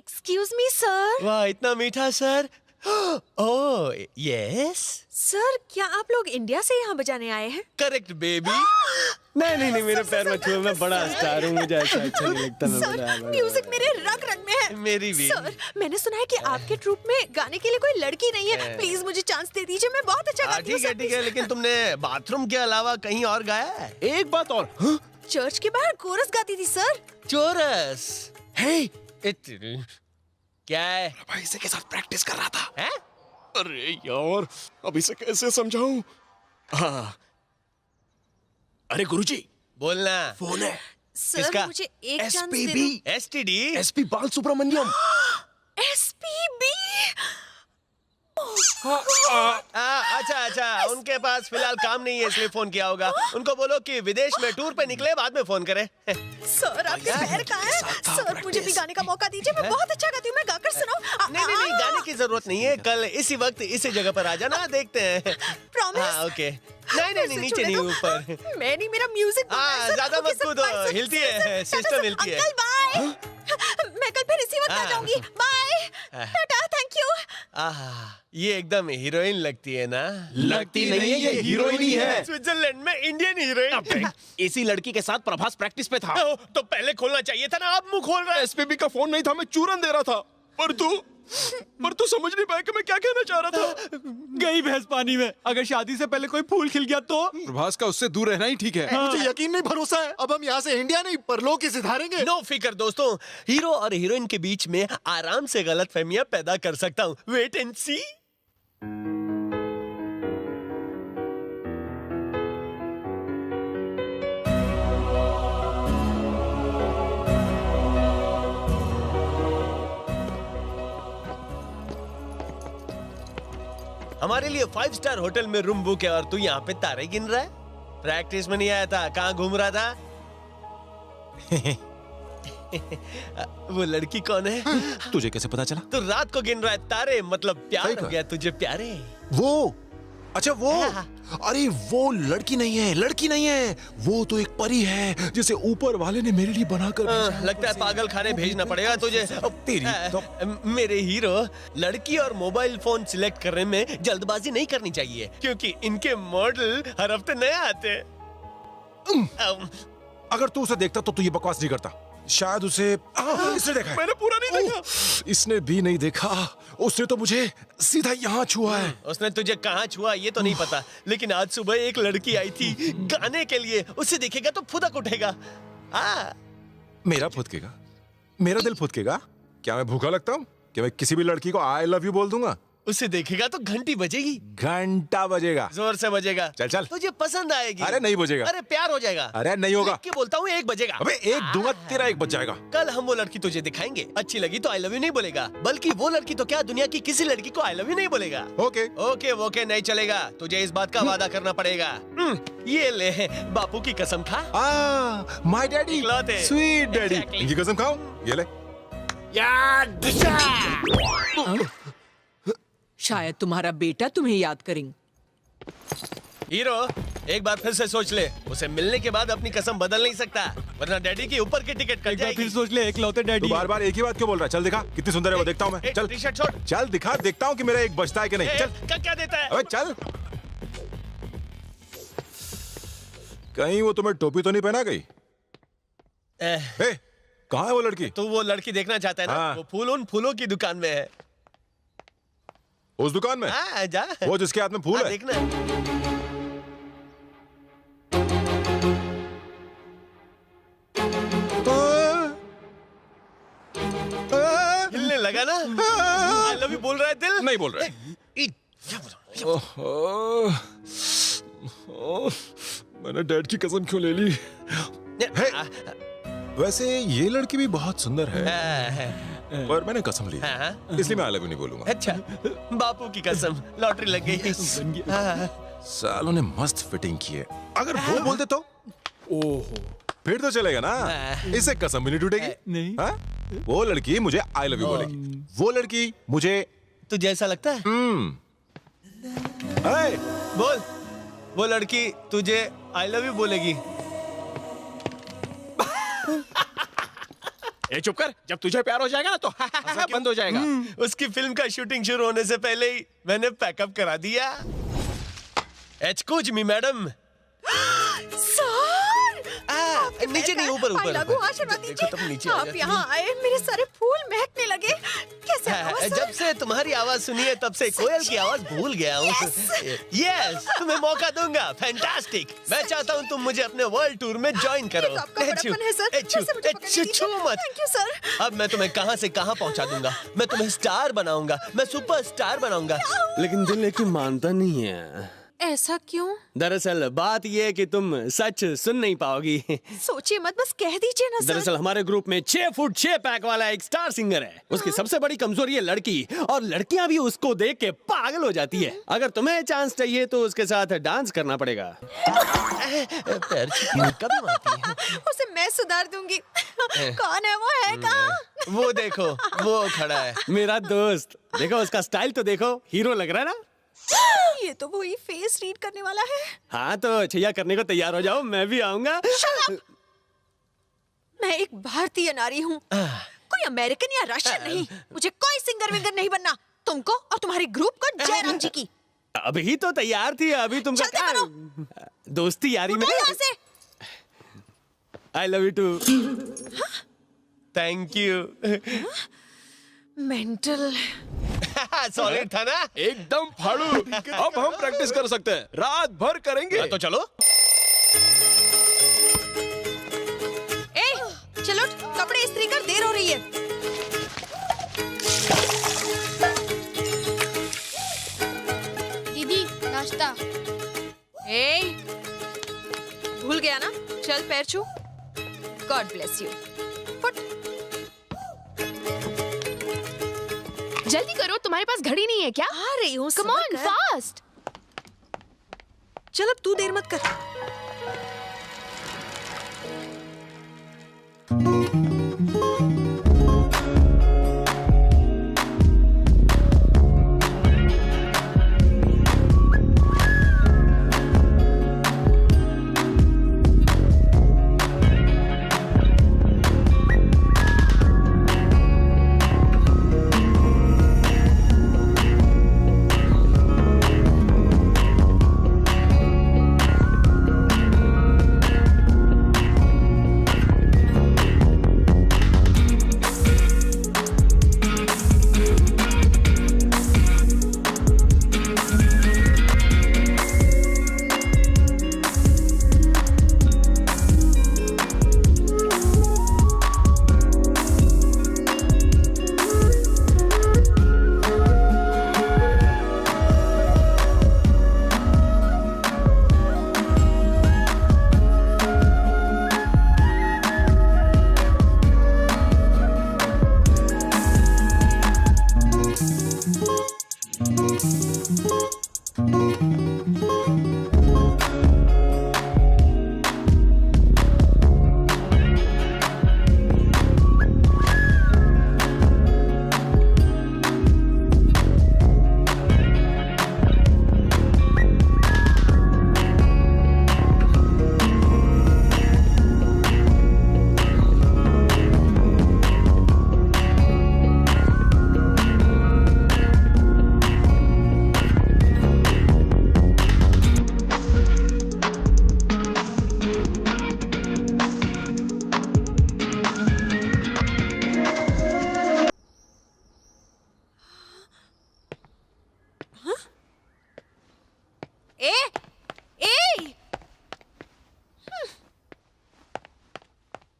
Excuse me sir. वाह, इतना मीठा सर। ओह यस सर, क्या आप लोग इंडिया से यहाँ बजाने आए हैं? Correct baby. नहीं मेरे पैर मत छुओ, मैं बड़ा स्टार हूँ, मुझे ऐसा अच्छा नहीं लगता। मैं सर, बड़ा म्यूजिक मेरे रग रग में है। मेरी भी। सर, मैंने सुना है कि आपके ट्रूप में गाने के लिए कोई लड़की नहीं है। प्लीज मुझे चांस दे दीजिए, मैं बहुत अच्छा गाती हूँ। ठीक है, लेकिन तुमने बाथरूम के अलावा कहीं और गाया है? एक बात और, चर्च के बाहर कोरस गाती थी सर। चोरस। हे, क्या है? भाई इसे के साथ प्रैक्टिस कर रहा था। हैं? अरे यार, अब इसे कैसे समझाऊं? हाँ, अरे गुरुजी, बोलना। फोन है। सर, किसका? मुझे एक चांस दे SPB, दो। STD। SP बाल सुब्रमण्यम। SPB। अच्छा, उनके पास फिलहाल काम नहीं है इसलिए फोन किया होगा। उनको बोलो कि विदेश में टूर पे निकले, बाद में फोन करे। सर, आपके पैर कहाँ हैं? सर, मुझे भी गाने का मौका दीजिए, मैं बहुत अच्छा गाती हूँ, मैं गाकर सुनाऊं? नहीं, गाने की जरूरत नहीं है। कल इसी वक्त इसी जगह पर आ जाना, देखते हैं। प्रॉमिस? हाँ, ओके। नहीं, नीचे नहीं, ऊपर। मैं नहीं, मेरा म्यूजिक। ज्यादा मत कूदो, हिलती है, सिस्टम हिलती है। Uncle bye. मैं कल फिर इसी वक्त आ जाऊंगी। Bye, tata, thank you. ये एकदम हीरोइन लगती है ना? लगती नहीं है, ये हीरोइन ही है। स्विट्जरलैंड में इंडियन हीरोइन। इसी लड़की के साथ प्रभास प्रैक्टिस पे था। तो पहले खोलना चाहिए था ना, आप मुंह खोल रहे हैं। SPB का फोन नहीं था, मैं चूरन दे रहा था। पर तू समझ नहीं पाया कि मैं क्या कहना चाह रहा था। गई भैंस पानी में। अगर शादी से पहले कोई फूल खिल गया तो? प्रभास का उससे दूर रहना ही ठीक है। मुझे यकीन नहीं, भरोसा है। अब हम यहाँ से इंडिया नहीं परलोक ही सिधारेंगे। नो फिकर दोस्तों, हीरो और हीरोइन के बीच में आराम से गलतफहमियां पैदा कर सकता हूँ। वेट एंड सी। हमारे लिए 5 स्टार होटल में रूम बुक है और तू यहाँ पे तारे गिन रहा है? प्रैक्टिस में नहीं आया था, कहाँ घूम रहा था? वो लड़की कौन है? तुझे कैसे पता चला? तू रात को गिन रहा है तारे, मतलब प्यार हो गया तुझे प्यारे। वो, अच्छा वो, अरे वो लड़की नहीं है, वो तो एक परी है जिसे ऊपर वाले ने मेरे लिए बनाकर भेजा। लगता है पागल खाने भेजना पड़ेगा तुझे। तेरी तो... मेरे हीरो, लड़की और मोबाइल फोन सिलेक्ट करने में जल्दबाजी नहीं करनी चाहिए, क्योंकि इनके मॉडल हर हफ्ते नए आते हैं। अगर तू उसे देखता तो तू ये बकवास नहीं करता। शायद उसे इसने देखा है। मैंने पूरा नहीं देखा। इसने भी नहीं देखा। उसने तो मुझे सीधा यहाँ छुआ है। उसने तुझे कहाँ छुआ ये तो नहीं पता, लेकिन आज सुबह एक लड़की आई थी गाने के लिए। उसे देखेगा तो फुदक उठेगा। मेरा फुदकेगा? मेरा दिल फुदकेगा? क्या मैं भूखा लगता हूँ? क्या मैं किसी भी लड़की को आई लव यू बोल दूंगा? उसे देखेगा तो घंटी बजेगी। घंटा बजेगा, जोर से बजेगा। चल तुझे पसंद आएगी। अरे नहीं बजेगा। अरे प्यार हो जाएगा। अरे नहीं होगा। क्या बोलता हूँ, 1 बजेगा। अबे 1 दूंगा, तेरा 1 बज जाएगा। कल हम वो लड़की तुझे दिखाएंगे। अच्छी लगी तो आई लव यू नहीं बोलेगा, बल्कि वो लड़की तो क्या, दुनिया की किसी लड़की को आई लव यू नहीं बोलेगा। ओके नहीं चलेगा। तुझे इस बात का वादा करना पड़ेगा। ये ले, बापू की कसम खा। My daddy, sweet daddy. इनकी कसम खाओ। ये ले। शायद तुम्हारा बेटा तुम्हें याद करेंगे। हीरो, एक बार फिर से सोच ले। उसे मिलने के बाद अपनी कसम बदल नहीं सकता, वरना डैडी की ऊपर की टिकट कट जाएगी। फिर सोच ले, एकलौते डैडी। तू बार-बार एक ही बात क्यों बोल रहा है? चल दिखा, कितनी सुंदर है वो, देखता हूँ मैं। चल टी-शर्ट छोड़। चल दिखा, देखता हूँ कि मेरा 1 बचता है कि नहीं। चल। क्या देता है? अबे चल। कहीं वो तुम्हें टोपी तो नहीं पहना गई? कहाँ है वो लड़की? तो वो लड़की देखना चाहता है ना? वो फूल उन फूलों की दुकान में है। उस दुकान में? जा। वो जिसके हाथ में फूल है? देखना। हिलने लगा ना? आई लव यू बोल रहा है दिल? नहीं बोल रहा है। मैंने डैड की कसम क्यों ले ली? वैसे ये लड़की भी बहुत सुंदर है, पर मैंने कसम ली, इसलिए मैं आई लव यू नहीं बोलूंगा। अच्छा, बापू की कसम, लॉटरी लग गई। सालों ने मस्त फिटिंग की है। अगर वो बोल दे तो ओहो, फिर तो चलेगा ना। इससे कसम भी नहीं टूटेगी। नहीं। वो लड़की मुझे आई लव यू बोलेगी, वो लड़की मुझे। तुझे ऐसा लगता है? बोल, वो लड़की तुझे आई लव यू बोलेगी। ए चुप कर, जब तुझे प्यार हो जाएगा ना तो बंद हो जाएगा। उसकी फिल्म का शूटिंग शुरू होने से पहले ही मैंने पैकअप करा दिया। Excuse me madam. नीचे नहीं, ऊपर ऊपर। लागू आशीर्वाद देखो तुम नीचे दीजिए। आ आप जाती यहाँ आए, मेरे सारे फूल महकने लगे। कैसे हुआ, सर? जब से तुम्हारी आवाज सुनी है तब से कोयल की आवाज भूल गया हूँ। यस, तुम्हें मौका दूंगा। फैंटास्टिक। मैं चाहता हूँ तुम मुझे अपने वर्ल्ड टूर में ज्वाइन करो। ये तो आपका बड़प्पन है, सर। फिर से मुझे पकड़ लीजिए। छू मत। Thank you, sir. अब मैं तुम्हें कहाँ से कहाँ पहुँचा दूंगा। मैं तुम्हें स्टार बनाऊंगा, मैं सुपर स्टार बनाऊंगा। लेकिन दिल लेकिन मानता नहीं है। ऐसा क्यों? दरअसल बात ये है कि तुम सच सुन नहीं पाओगी। सोचिए मत, बस कह दीजिए ना, सर। दरअसल हमारे ग्रुप में 6 फुट 6 पैक वाला एक स्टार सिंगर है। उसकी सबसे बड़ी कमजोरी है लड़की, और लड़कियां भी उसको देख के पागल हो जाती है। अगर तुम्हें चांस चाहिए तो उसके साथ डांस करना पड़ेगा। पैर कभी मारती है। उसे मैं सुधार दूंगी। कौन है वो, है कहाँ? वो देखो, वो खड़ा है। मेरा दोस्त, देखो उसका स्टाइल तो देखो, हीरो लग रहा है ना। ये तो वही फेस रीड करने वाला है। हाँ तो छैया करने को तैयार हो जाओ, मैं भी आऊंगा। मैं एक भारतीय नारी हूँ, कोई अमेरिकन या रशियन नहीं। मुझे कोई सिंगर विंगर नहीं बनना। तुमको और तुम्हारे ग्रुप को जयराम जी की। अभी तो तैयार थी, अभी तुमका जल्दी क्या करो। दोस्ती यारी में। यहाँ से। I love you too. Thank you. Mental. Solid था ना? एकदम फाड़ू। अब हम प्रैक्टिस कर सकते हैं, रात भर करेंगे। तो चलो। ए, चलो कपड़े इस्त्री कर, देर हो रही है। दीदी नाश्ता। ए, भूल गया ना? चल पैर छू। God bless you. फुट। जल्दी करो, तुम्हारे पास घड़ी नहीं है क्या? आ रही हूँ। Come on fast. चल अब तू देर मत कर।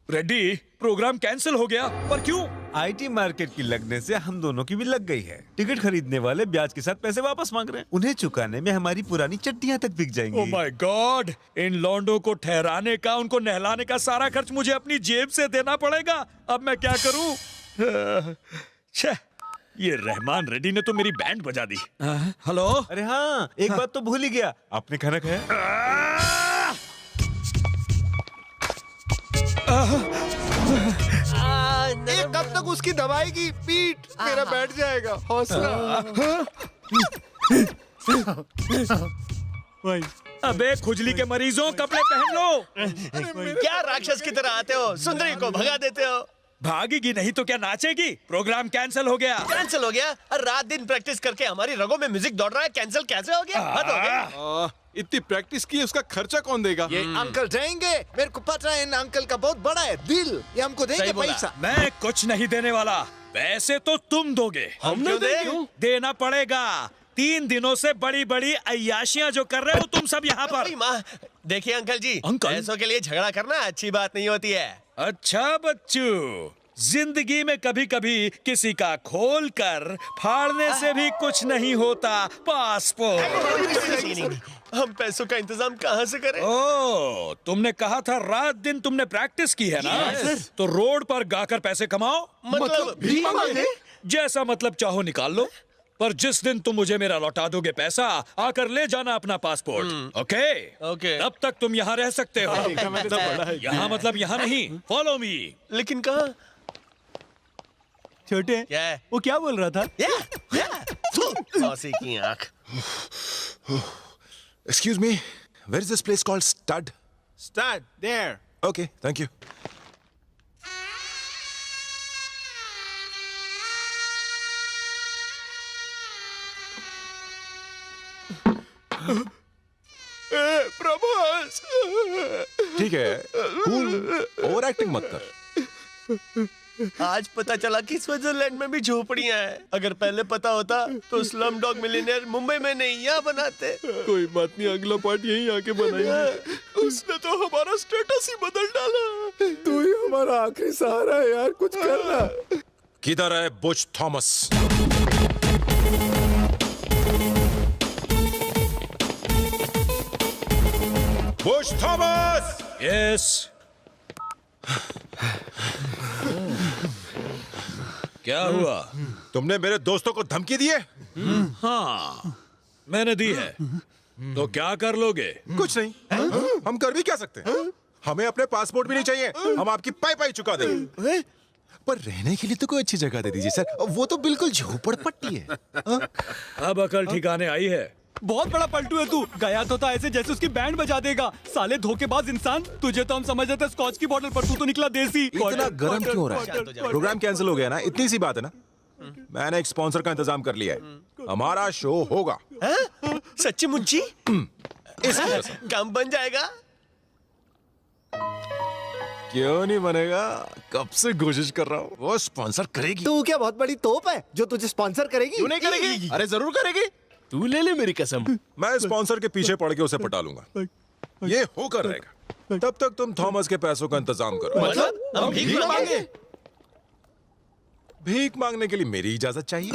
रेड्डी, प्रोग्राम कैंसिल हो गया, पर क्यों? आईटी मार्केट की लगने से हम दोनों की भी लग गई है। टिकट खरीदने वाले ब्याज के साथ पैसे वापस मांग रहे हैं। उन्हें चुकाने में हमारी पुरानी चड्डियां तक बिक जाएंगी। ओह माय गॉड, इन लौंडों को ठहराने का, उनको नहलाने का सारा खर्च मुझे अपनी जेब से देना पड़ेगा। अब मैं क्या करूं? छह, ये रहमान रेड्डी ने तो मेरी बैंड बजा दी। हेलो? अरे हाँ, एक बात तो भूल ही गया, आपने खाना खाया? कब तक उसकी दवाई की पीठ मेरा बैठ जाएगा। हौसला। अबे खुजली के मरीजों, कपड़े पहन लो। क्या राक्षस की तरह आते हो, सुंदरी को भगा देते हो। भागेगी नहीं तो क्या नाचेगी? प्रोग्राम कैंसिल हो गया। कैंसिल हो गया? रात दिन प्रैक्टिस करके हमारी रगों में म्यूजिक दौड़ रहा है, कैंसिल कैसे हो गया? हद हो गई। इतनी प्रैक्टिस की, उसका खर्चा कौन देगा? ये अंकल देंगे। मेरे को पता है इन अंकल का बहुत बड़ा है दिल, ये हमको देंगे सही बोला। पैसा। मैं कुछ नहीं देने वाला, पैसे तो तुम दोगे। हम क्यों दें? देना पड़ेगा। 3 दिनों से बड़ी बड़ी अय्याशियां जो कर रहे हो तुम सब यहाँ पर। अरे माँ, देखिए अंकल जी, अंकल? पैसों के लिए झगड़ा करना अच्छी बात नहीं होती है। अच्छा बच्चू, जिंदगी में कभी कभी किसी का खोल कर फाड़ने से भी कुछ नहीं होता। पासपोर्ट। हम पैसों का इंतजाम कहाँ से करें? ओ, तुमने कहा था रात दिन तुमने प्रैक्टिस की है ना? तो रोड पर गाकर पैसे कमाओ। मतलब भीख मांगे? जैसा मतलब चाहो निकाल लो, पर जिस दिन तुम मुझे मेरा लौटा दोगे पैसा, आकर ले जाना अपना पासपोर्ट। ओके? ओके। तब तक तुम यहाँ रह सकते हो। यहाँ मतलब यहाँ नहीं। Follow me. लेकिन कहाँ? छोटे, क्या है? वो क्या बोल रहा था? सौसी की आंख। Excuse me, where is this place called Stud? Start there. Okay, thank you. Prabhas, ठीक है, कूल, ओवर एक्टिंग मत कर। आज पता चला कि स्विट्जरलैंड में भी झोपड़ियां हैं। अगर पहले पता होता तो स्लम डॉग मिलियनेयर मुंबई में नहीं यहाँ बनाते। कोई बात नहीं, अगला पार्ट यहीं आके बनाएंगे। उसने तो हमारा स्टेटस ही बदल डाला। तू ही हमारा आखिरी सहारा है यार, कुछ करना। किधर है Bush Thomas? Bush Thomas! Yes. क्या हुआ? तुमने मेरे दोस्तों को धमकी दी है? हाँ, मैंने दी है। तो क्या कर लोगे? कुछ नहीं। हम कर भी क्या सकते हैं? हमें अपने पासपोर्ट भी नहीं चाहिए, हम आपकी पाई चुका देंगे। पर रहने के लिए तो कोई अच्छी जगह दे दीजिए सर, वो तो बिल्कुल झोपड़पट्टी है। अब अकल ठिकाने आई है। बहुत बड़ा पलटू है तू। गया तो था ऐसे जैसे उसकी बैंड बजा देगा। साले धोखेबाज इंसान, तुझे तो हम समझ रहे थे स्कॉच की बोतल, पर तू तो निकला देसी। इतना गर्म क्यों हो रहा है? प्रोग्राम कैंसिल हो गया ना, इतनी सी बात है ना। मैंने एक स्पॉन्सर का इंतजाम कर लिया है, हमारा शो होगा। सच्ची मुच्ची? इस वजह से काम बन जाएगा। क्यों नहीं बनेगा? कब से कोशिश कर रहा हूँ। वो स्पॉन्सर करेगी। तू क्या बहुत बड़ी तोप है जो तुझे स्पॉन्सर करेगी? क्यों नहीं करेगी? अरे जरूर करेगी। तू ले ले मेरी कसम। मैं स्पॉन्सर के पीछे पड़ के उसे पटा लूंगा। ये होकर रहेगा। तब तक तुम थॉमस के पैसों का इंतजाम करो। मतलब हम भीख मांगे? भीख मांगने के लिए मेरी इजाजत चाहिए।